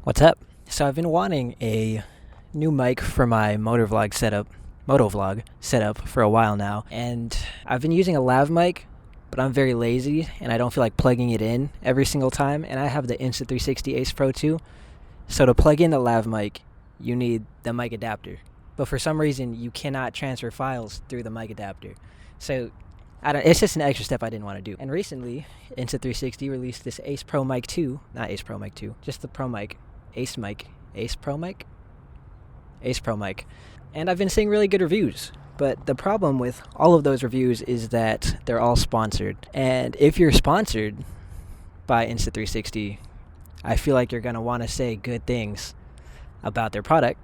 What's up? So I've been wanting a new mic for my Motovlog setup for a while now, and I've been using a lav mic, but I'm very lazy and I don't feel like plugging it in every single time, and I have the Insta360 Ace Pro 2. So to plug in the lav mic, you need the mic adapter. But for some reason, you cannot transfer files through the mic adapter. So it's just an extra step I didn't want to do. And recently, Insta360 released this Ace Pro Mic 2, not Ace Pro Mic 2, just the Pro Mic, Ace Pro Mic. And I've been seeing really good reviews. But the problem with all of those reviews is that they're all sponsored. And if you're sponsored by Insta360, I feel like you're going to want to say good things about their product.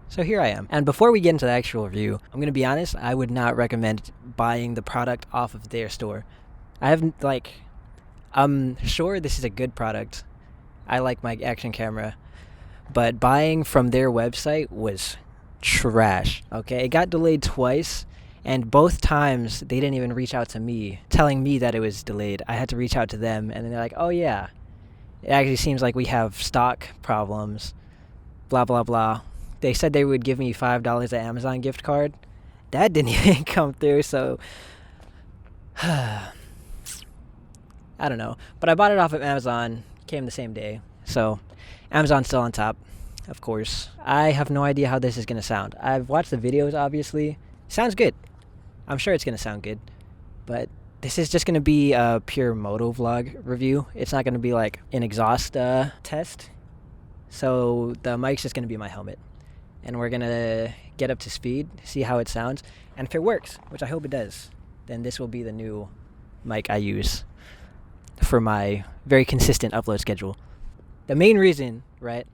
So here I am. And before we get into the actual review, I'm going to be honest, I would not recommend buying the product off of their store. I'm sure this is a good product. I like my action camera. But buying from their website was trash. Okay, it got delayed twice. And both times, they didn't even reach out to me, telling me that it was delayed. I had to reach out to them. And then they're like, oh yeah, it actually seems like we have stock problems. Blah, blah, blah. They said they would give me $5 at Amazon gift card. That didn't even come through, so I don't know. But I bought it off of Amazon, came the same day. So Amazon's still on top, of course. I have no idea how this is going to sound. I've watched the videos, obviously. Sounds good. I'm sure it's going to sound good. But this is just going to be a pure Motovlog review. It's not going to be like an exhaust test. So the mic's just going to be my helmet. And we're going to get up to speed, see how it sounds. And if it works, which I hope it does, then this will be the new mic I use for my very consistent upload schedule. The main reason, right,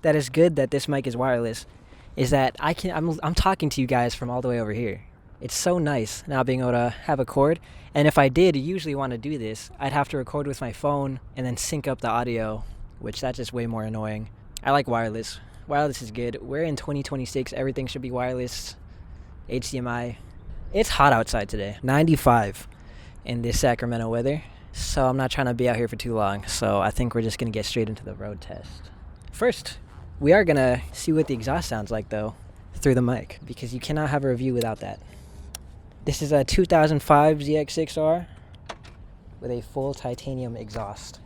that is good that this mic is wireless is that I'm talking to you guys from all the way over here. It's so nice now being able to have a cord. And if I did usually want to do this, I'd have to record with my phone and then sync up the audio, which that's just way more annoying. I like wireless. Wireless is good. We're in 2026. Everything should be wireless. HDMI. It's hot outside today. 95 in this Sacramento weather. So I'm not trying to be out here for too long. So I think we're just going to get straight into the road test. First, we are going to see what the exhaust sounds like, though, through the mic. Because you cannot have a review without that. This is a 2005 ZX6R with a full titanium exhaust.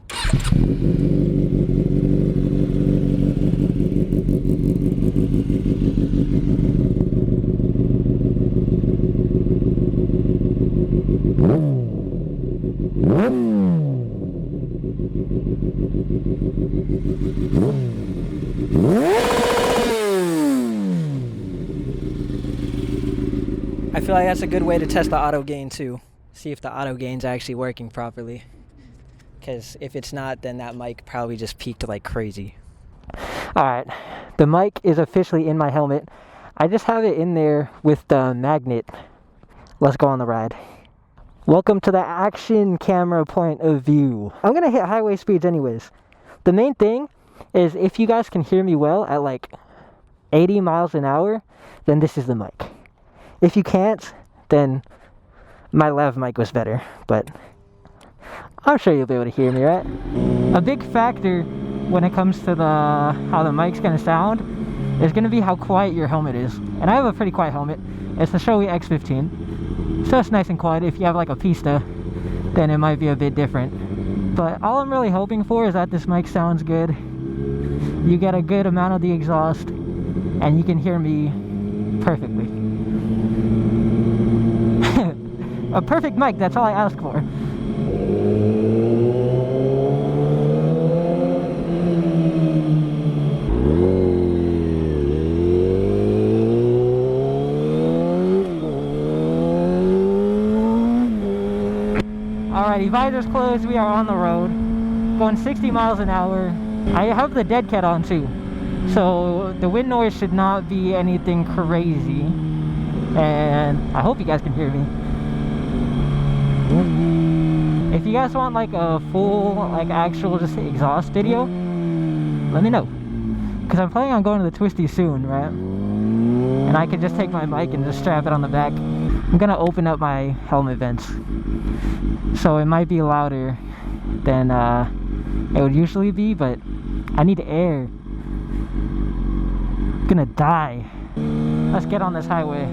I feel like that's a good way to test the auto gain too. See if the auto gain's actually working properly. Because if it's not, then that mic probably just peaked like crazy. Alright, the mic is officially in my helmet. I just have it in there with the magnet. Let's go on the ride. Welcome to the action camera point of view. I'm going to hit highway speeds anyways. The main thing is if you guys can hear me well at like 80 miles an hour, then this is the mic. If you can't, then my lav mic was better, but I'm sure you'll be able to hear me, right? A big factor when it comes to how the mic's going to sound is going to be how quiet your helmet is. And I have a pretty quiet helmet. It's the Shoei X15. So it's nice and quiet. If you have like a Pista, then it might be a bit different. But all I'm really hoping for is that this mic sounds good. You get a good amount of the exhaust, and you can hear me perfectly. A perfect mic, that's all I ask for. Alrighty, visors closed, we are on the road. Going 60 miles an hour. I have the dead cat on too. So the wind noise should not be anything crazy. And I hope you guys can hear me. If you guys want like a full, like actual just exhaust video, let me know. Because I'm planning on going to the Twisty soon, right? And I can just take my mic and just strap it on the back. I'm gonna open up my helmet vents. So it might be louder than it would usually be, but I need air. I'm gonna die. Let's get on this highway.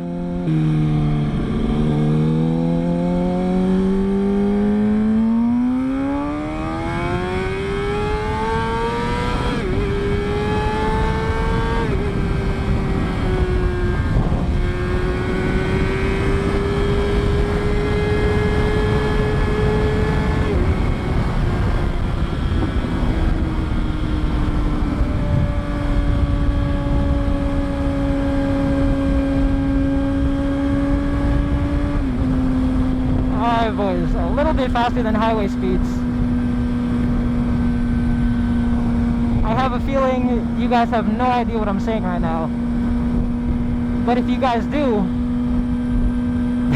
Boys, a little bit faster than highway speeds. I have a feeling you guys have no idea what I'm saying right now, but if you guys do,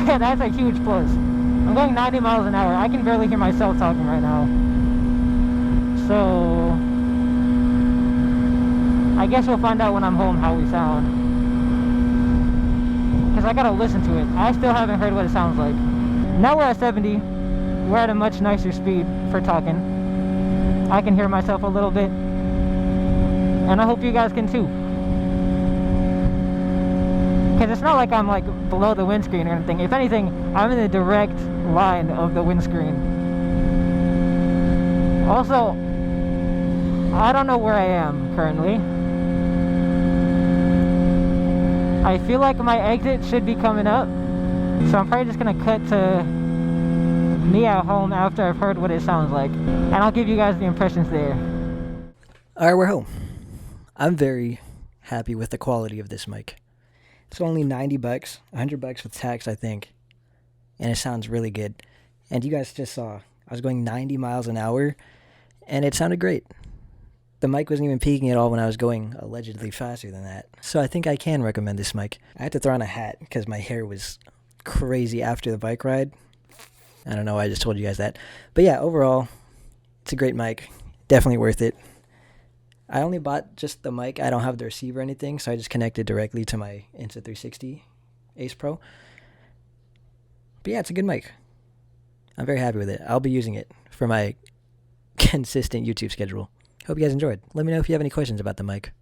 that's a huge plus. I'm going 90 miles an hour. I can barely hear myself talking right now, so I guess we'll find out when I'm home how we sound, because I gotta listen to it. I still haven't heard what it sounds like. Now we're at 70. We're at a much nicer speed for talking. I can hear myself a little bit, and I hope you guys can too. Because it's not like I'm like below the windscreen or anything. If anything, I'm in the direct line of the windscreen. Also, I don't know where I am currently. I feel like my exit should be coming up. So I'm probably just gonna cut to me at home after I've heard what it sounds like, and I'll give you guys the impressions there. Alright, we're home. I'm very happy with the quality of this mic. It's only $90, $100 with tax, I think, and it sounds really good. And you guys just saw, I was going 90 miles an hour, and it sounded great. The mic wasn't even peaking at all when I was going allegedly faster than that. So I think I can recommend this mic. I had to throw on a hat because my hair was crazy after the bike ride. I don't know why I just told you guys that. But yeah, overall, it's a great mic. Definitely worth it. I only bought just the mic. I don't have the receiver or anything, so I just connected directly to my Insta360 Ace Pro. But yeah, it's a good mic. I'm very happy with it. I'll be using it for my consistent YouTube schedule. Hope you guys enjoyed. Let me know if you have any questions about the mic.